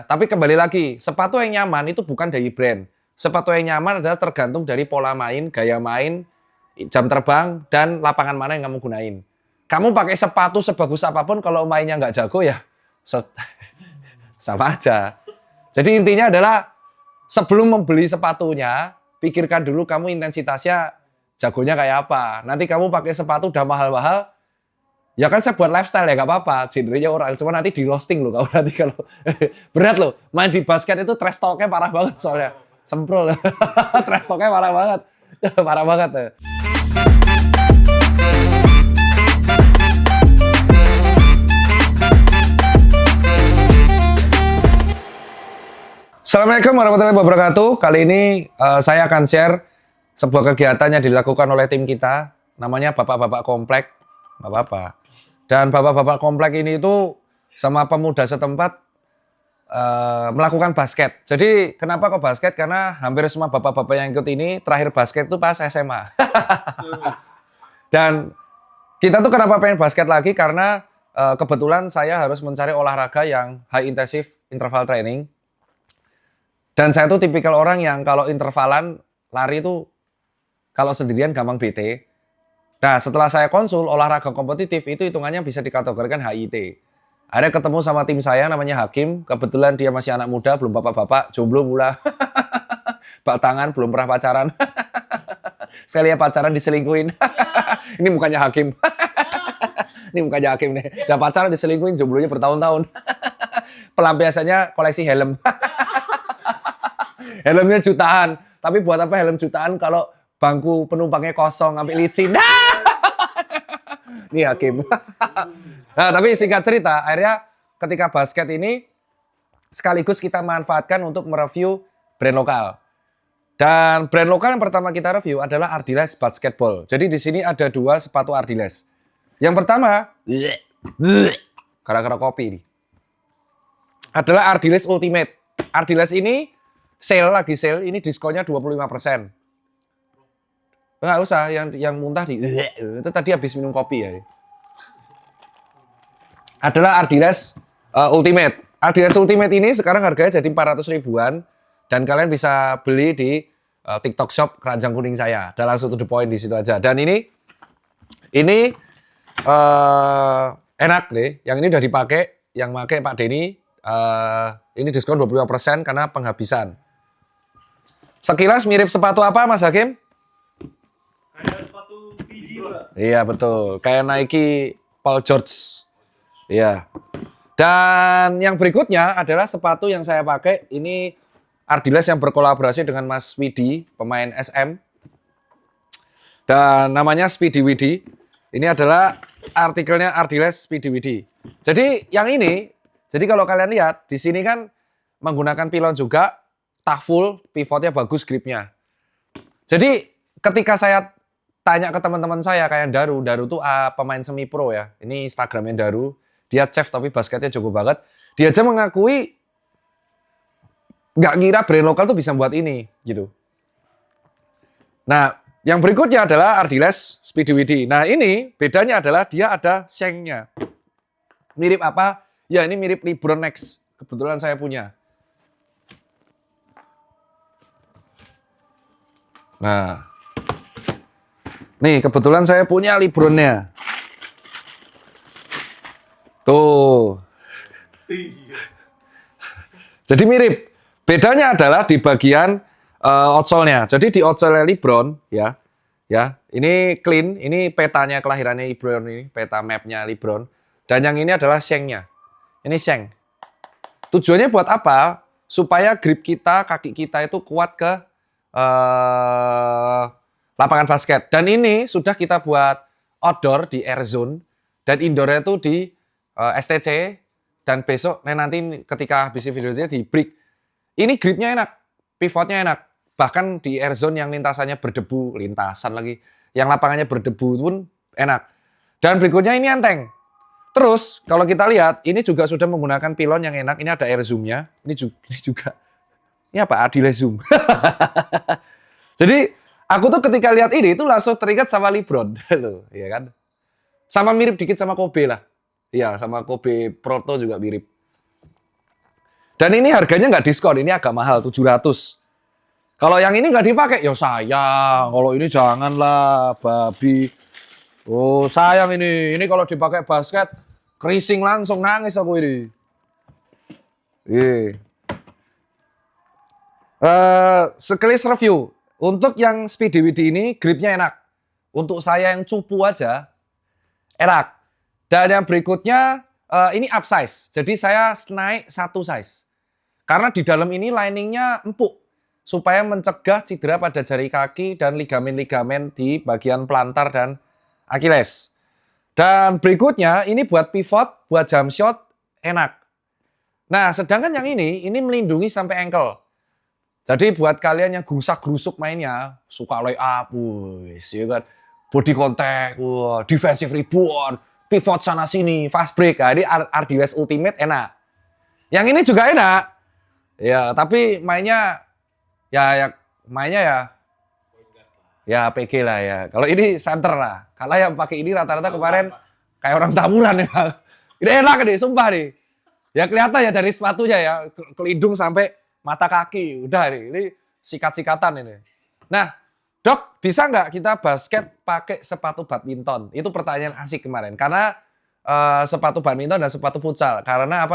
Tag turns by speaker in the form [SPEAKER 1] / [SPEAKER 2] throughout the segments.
[SPEAKER 1] tapi kembali lagi, sepatu yang nyaman itu bukan dari brand. Sepatu yang nyaman adalah tergantung dari pola main, gaya main, jam terbang, dan lapangan mana yang kamu gunain. Kamu pakai sepatu sebagus apapun, kalau mainnya nggak jago ya sama aja. Jadi intinya adalah sebelum membeli sepatunya, pikirkan dulu kamu intensitasnya jagonya kayak apa. Nanti kamu pakai sepatu udah mahal-mahal, ya kan saya buat lifestyle ya nggak apa-apa, genrenya orang. Cuma nanti di roasting loh kamu nanti kalau berat loh. Main di basket itu trash talk-nya parah banget soalnya. Semprol. Trash talk-nya parah banget. Parah banget. Assalamualaikum warahmatullahi wabarakatuh. Kali ini saya akan share sebuah kegiatan yang dilakukan oleh tim kita. Namanya Bapak-Bapak Komplek. Bapak-Bapak. Dan Bapak-Bapak Komplek ini itu sama pemuda setempat melakukan basket. Jadi kenapa kok basket? Karena hampir semua bapak-bapak yang ikut ini terakhir basket itu pas SMA. Dan kita tuh kenapa pengen basket lagi? Karena kebetulan saya harus mencari olahraga yang high intensif interval training. Dan saya tuh tipikal orang yang kalau intervalan lari itu kalau sendirian gampang bete. Nah setelah saya konsul olahraga kompetitif itu hitungannya bisa dikategorikan HIIT. Ada ketemu sama tim saya namanya Hakim. Kebetulan dia masih anak muda, belum bapak-bapak, jomblo pula. Bak tangan, belum pernah pacaran. Sekali ya pacaran diselingkuhin. Ini mukanya Hakim. Ini mukanya Hakim nih. Udah pacaran diselingkuhin, jomblonya bertahun-tahun. Pelampiasannya koleksi helm. Helmnya jutaan. Tapi buat apa helm jutaan kalau bangku penumpangnya kosong, sampai licin. Ini Hakim. Nah, tapi singkat cerita, akhirnya ketika basket ini sekaligus kita manfaatkan untuk mereview brand lokal. Dan brand lokal yang pertama kita review adalah Ardiles Basketball. Jadi di sini ada dua sepatu Ardiles. Yang pertama, gara-gara kopi ini, adalah Ardiles Ultimate. Ardiles ini lagi sale, ini diskonnya 25%. Nggak usah, yang muntah itu tadi habis minum kopi ya. Adalah Ardiles Ultimate. Ardiles Ultimate ini sekarang harganya jadi 400 ribuan dan kalian bisa beli di TikTok Shop Keranjang Kuning saya. Ada langsung to the point di situ aja. Dan ini enak nih. Yang ini udah dipakai, yang pakai Pak Denny. Ini diskon 25% karena penghabisan. Sekilas mirip sepatu apa Mas Hakim?
[SPEAKER 2] Kayak sepatu PG, Pak.
[SPEAKER 1] Iya betul, kayak Nike Paul George. Iya. Dan yang berikutnya adalah sepatu yang saya pakai. Ini Ardiles yang berkolaborasi dengan Mas Widi, pemain SM. Dan namanya Speedy Widi. Ini adalah artikelnya Ardiles Speedy Widi. Jadi yang ini, jadi kalau kalian lihat di sini kan menggunakan pilon juga, tak full, pivotnya bagus, gripnya. Jadi ketika saya tanya ke teman-teman saya kayak Daru tuh pemain semi pro ya. Ini Instagramnya Daru. Dia chef tapi basketnya jago banget. Dia aja mengakui nggak kira brand lokal tuh bisa buat ini gitu. Nah, yang berikutnya adalah Ardiles Speedy Widi. Nah, ini bedanya adalah dia ada shengnya. Mirip apa? Ya, ini mirip Libron Next. Kebetulan saya punya. Nah, nih kebetulan saya punya Libronnya. Tuh. Jadi mirip. Bedanya adalah di bagian outsole-nya. Jadi di outsole Libron ya. Ini clean, ini petanya kelahirannya Libron ini, peta mapnya Libron. Dan yang ini adalah shengnya. Ini sheng. Tujuannya buat apa? Supaya grip kita, kaki kita itu kuat ke lapangan basket. Dan ini sudah kita buat outdoor di air zone dan indoornya itu di STC, dan besok nanti ketika habis video dia di break. Ini gripnya enak, pivotnya enak. Bahkan di air zone yang lintasannya berdebu, yang lapangannya berdebu pun enak. Dan berikutnya ini enteng. Terus kalau kita lihat, ini juga sudah menggunakan pilon yang enak. Ini ada air zoom-nya. Ini juga. Ini apa? Ardiles Zoom. Jadi aku tuh ketika lihat ini itu langsung teringat sama Libron, ya kan? Sama mirip dikit sama Kobe lah. Iya, sama Kobe Proto juga mirip. Dan ini harganya nggak diskon, ini agak mahal, 700. Kalau yang ini nggak dipakai, ya sayang. Kalau ini janganlah, babi. Oh, sayang ini. Ini kalau dipakai basket, krising langsung, nangis aku ini. Sekelis review. Untuk yang Speedy Widi ini, gripnya enak. Untuk saya yang cupu aja, enak. Dan yang berikutnya, ini upsize. Jadi saya naik 1 size. Karena di dalam ini liningnya empuk. Supaya mencegah cedera pada jari kaki dan ligamen-ligamen di bagian pelantar dan Achilles. Dan berikutnya, ini buat pivot, buat jump shot, enak. Nah, sedangkan yang ini melindungi sampai ankle. Jadi buat kalian yang gerusak-gerusuk mainnya, suka lay up, ya kan, body contact, defensive rebound, pivot sana sini, fast break. Nah, ini RDWS Ultimate enak. Yang ini juga enak. Ya, tapi mainnya ya PG lah ya. Kalau ini center lah. Kalau yang pakai ini rata-rata kemarin kayak orang tawuran ya. Ini enak nih, sumpah nih. Ya kelihatan ya dari sepatunya ya, kelidung sampai mata kaki. Udah nih, ini sikat-sikatan ini. Nah, Dok, bisa nggak kita basket pakai sepatu badminton? Itu pertanyaan asik kemarin. Karena sepatu badminton dan sepatu futsal. Karena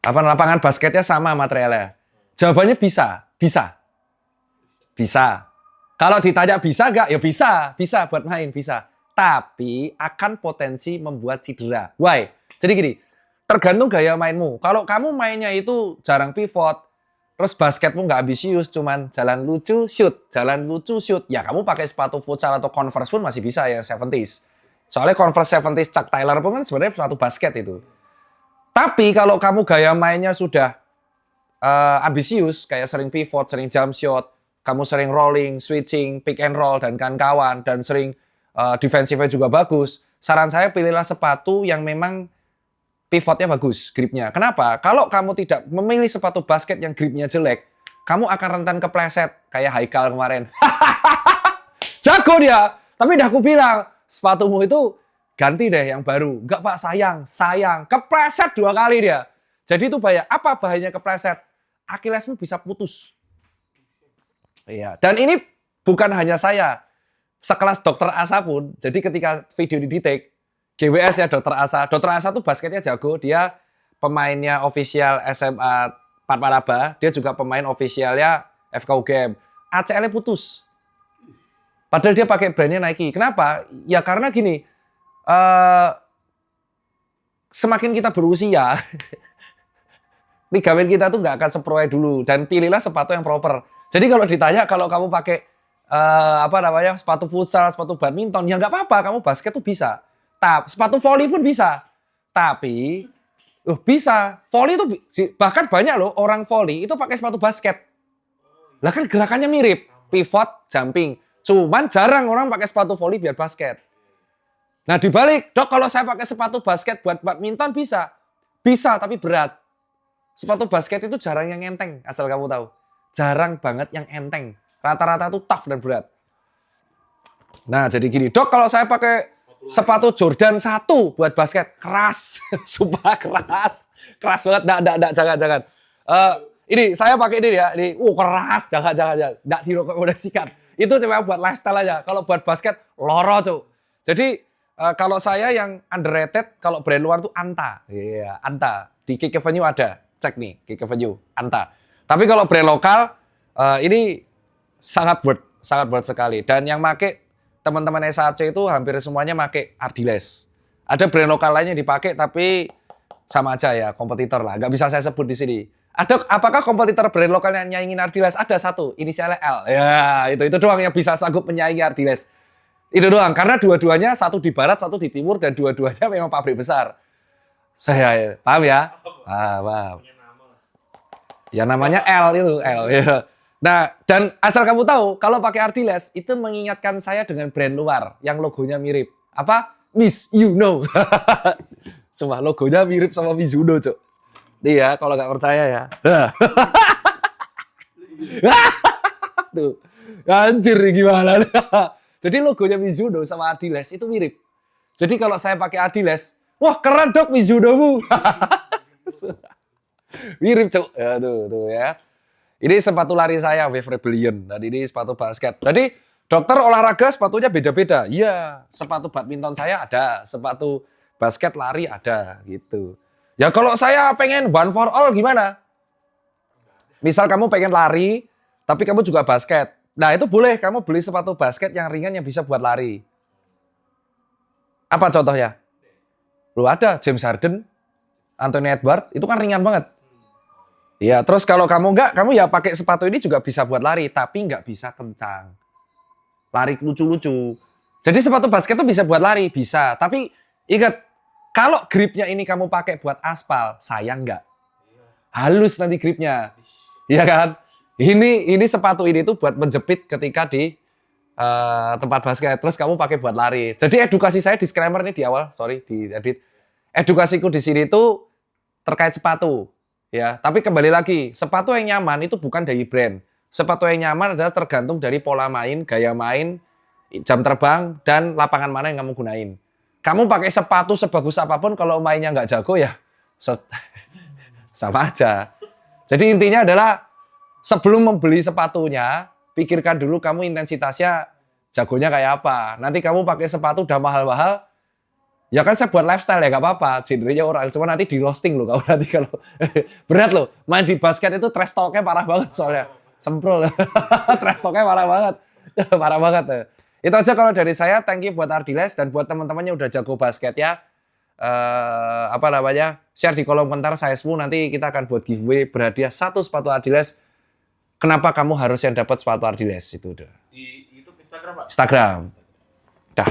[SPEAKER 1] lapangan basketnya sama materialnya. Jawabannya bisa. Kalau ditanya bisa nggak? Ya bisa buat main, bisa. Tapi akan potensi membuat cedera. Why? Jadi gini, tergantung gaya mainmu. Kalau kamu mainnya itu jarang pivot, terus basketmu nggak ambisius, cuman jalan lucu, shoot. Ya kamu pakai sepatu futsal atau Converse pun masih bisa ya, 70s. Soalnya Converse 70s Chuck Taylor pun kan sebenarnya sepatu basket itu. Tapi kalau kamu gaya mainnya sudah ambisius, kayak sering pivot, sering jump shot, kamu sering rolling, switching, pick and roll, dan kawan-kawan, dan sering defensifnya juga bagus, saran saya pilihlah sepatu yang memang pivotnya bagus, gripnya. Kenapa? Kalau kamu tidak memilih sepatu basket yang gripnya jelek, kamu akan rentan kepleset, kayak Haikal kemarin. Jago dia, tapi udah aku bilang, sepatumu itu ganti deh yang baru. Enggak Pak, sayang. Kepleset 2 kali dia. Jadi itu bahaya. Apa bahayanya kepleset? Achillesmu bisa putus. Iya. Dan ini bukan hanya saya. Sekelas Dokter Asa pun. Jadi ketika video di take, GWS ya Dokter Asa. Dokter Asa tuh basketnya jago. Dia pemainnya official SMA Patmaraba. Dia juga pemain officialnya FK UGM. ACL-nya putus. Padahal dia pakai brandnya Nike. Kenapa? Ya karena gini. Semakin kita berusia, ligamen kita tuh nggak akan seproy dulu, dan pilihlah sepatu yang proper. Jadi kalau ditanya, kalau kamu pakai sepatu futsal, sepatu badminton, ya nggak apa-apa, kamu basket tuh bisa. Sepatu volley pun bisa. Tapi bisa, volley itu bahkan banyak loh orang volley itu pakai sepatu basket. Lah kan gerakannya mirip, pivot, jumping. Cuman jarang orang pakai sepatu volley biar basket. Nah dibalik, Dok, kalau saya pakai sepatu basket buat badminton bisa. Bisa, tapi berat. Sepatu basket itu jarang yang enteng, asal kamu tahu. Jarang banget yang enteng. Rata-rata tuh tough dan berat. Nah jadi gini, Dok, kalau saya pakai sepatu Jordan 1 buat basket, keras. Sumpah keras. Keras banget, jangan. Ini, saya pakai ini ya, ini, keras, jangan. Nggak direkomendasikan. Itu cuma buat lifestyle aja. Kalau buat basket, loro, Cuk. Jadi, kalau saya yang underrated, kalau brand luar tuh Anta. Iya, Anta. Di Kick Avenue ada. Cek nih, Kick Avenue, Anta. Tapi kalau brand lokal, ini sangat worth sekali. Dan yang make teman-teman SAC itu hampir semuanya make Ardiles. Ada brand lokal lainnya dipakai, tapi sama aja ya, kompetitor lah. Nggak bisa saya sebut di sini. Apakah kompetitor brand lokal yang nyaingin Ardiles? Ada satu, inisialnya L. Ya, itu doang yang bisa sanggup menyaingi Ardiles. Itu doang, karena dua-duanya satu di barat, satu di timur, dan dua-duanya memang pabrik besar. Saya paham ya? Paham. Ya namanya L itu, L. Ya. Nah, dan asal kamu tahu, kalau pakai Ardiles, itu mengingatkan saya dengan brand luar, yang logonya mirip. Apa? Mizuno. Sumpah, logonya mirip sama Mizuno, Cuk. Iya, kalau nggak percaya ya. Tuh, anjir gimana? Jadi logonya Mizuno sama Ardiles itu mirip. Jadi kalau saya pakai Ardiles, Wah keren dok Mizunomu. Mirip cuk. Ya, tuh ya. Ini sepatu lari saya Wave Rebellion. Dan ini sepatu basket. Jadi dokter olahraga sepatunya beda-beda. Iya, sepatu badminton saya ada, sepatu basket lari ada gitu. Ya kalau saya pengen one for all gimana? Misal kamu pengen lari, tapi kamu juga basket. Nah itu boleh kamu beli sepatu basket yang ringan yang bisa buat lari. Apa contohnya? Lu ada James Harden, Anthony Edwards, itu kan ringan banget. Ya, terus kalau kamu enggak, kamu ya pakai sepatu ini juga bisa buat lari, tapi enggak bisa kencang. Lari lucu-lucu. Jadi sepatu basket itu bisa buat lari, bisa. Tapi ingat, kalau gripnya ini kamu pakai buat aspal, sayang enggak? Halus nanti gripnya. Iya kan? Ini sepatu ini tuh buat menjepit ketika di tempat basket. Terus kamu pakai buat lari. Jadi edukasi saya disclaimer nih di awal, sorry diedit. Edukasiku di sini tuh terkait sepatu. Ya, tapi kembali lagi, sepatu yang nyaman itu bukan dari brand. Sepatu yang nyaman adalah tergantung dari pola main, gaya main, jam terbang, dan lapangan mana yang kamu gunain. Kamu pakai sepatu sebagus apapun, kalau mainnya nggak jago ya sama aja. Jadi intinya adalah sebelum membeli sepatunya, pikirkan dulu kamu intensitasnya jagonya kayak apa. Nanti kamu pakai sepatu udah mahal-mahal, ya kan saya buat lifestyle ya nggak apa-apa, genrenya orang. Cuma nanti di roasting loh kamu nanti kalau berat loh. Main di basket itu trash talk-nya parah banget soalnya. Semprol. Trash talk-nya parah banget. Parah banget. Itu aja kalau dari saya. Thank you buat Ardiles dan buat teman-temannya udah jago basket ya. Share di kolom komentar size-mu, nanti kita akan buat giveaway berhadiah 1 sepatu Ardiles. Kenapa kamu harus yang dapat sepatu Ardiles itu udah.
[SPEAKER 2] Di YouTube, Instagram, Pak?
[SPEAKER 1] Instagram. Dah.